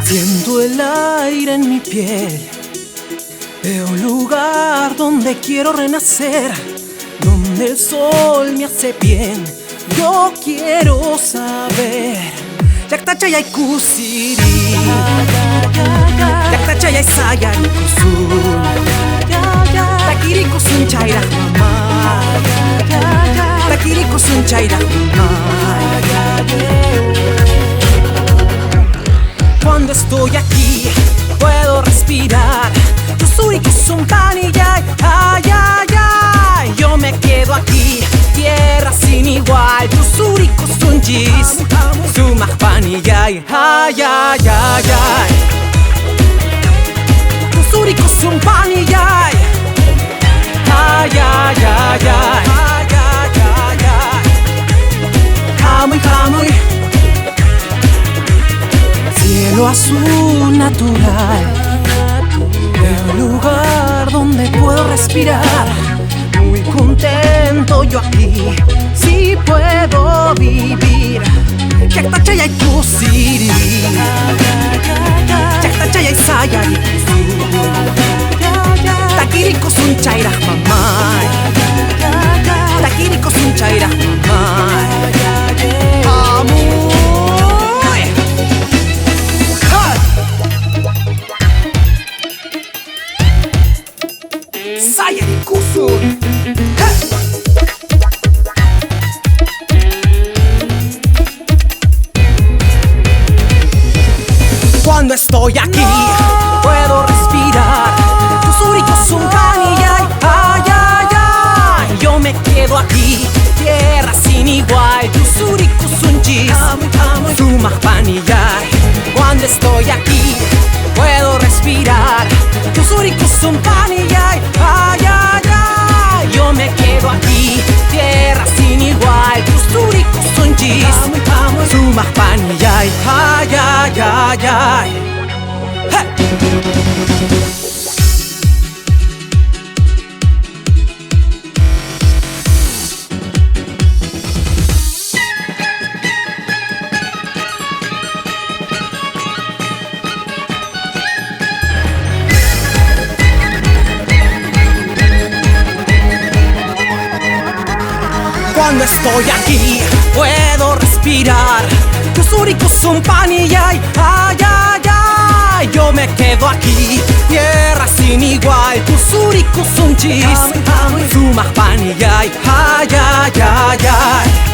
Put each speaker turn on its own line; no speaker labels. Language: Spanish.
Siento el aire en mi piel, veo un lugar donde quiero renacer, donde el sol me hace bien. Yo quiero saber Yaktachaya y Kusiri, Yaktachaya y Sayay Kusun, Takiri Kusun Chaira Mama, Takiri Kusun Chaira Mama. Cuando estoy aquí, puedo respirar. Tusuri Kusun Paniyay, ay, ay, ay. Yo me quedo aquí, tierra sin igual. Tusuri Kusun Jis, Sumak Paniyay, ay, ay, ay, ay. Tusuri Kusun Paniyay, ay, ay, ay, ay. Hamuy, hamuy. Cielo azul natural, veo un lugar donde puedo respirar. Muy contento yo aquí, sí puedo vivir. Yaktachaya y Kusiri, Yaktachaya y Sayay Kusun, Takiri Kusun Chaira Mamay, Takiri Kusun Chaira Mamay. Sayay Kusun. Cuando estoy aquí, puedo respirar. Tusuri Kusun Paniyay, ay, ay, ay. Yo me quedo aquí, tierra sin igual. Tusuri Kusun Jis, Sumak Paniyay. Cuando estoy aquí, puedo respirar. Tusuri Kusun Paniyay, ay, ay, ay. Yo me quedo aquí, tierra sin igual. Tusuri Kusun Jis, Sumak Paniyay, ay, ay, ay, ay. Cuando estoy aquí, puedo respirar. Tusuri Kusun Paniyay, ay, ay, ay. Yo me quedo aquí, tierra sin igual. Tusuri Kusun Jis, Sumak Paniyay, ay, ay, ay, ay.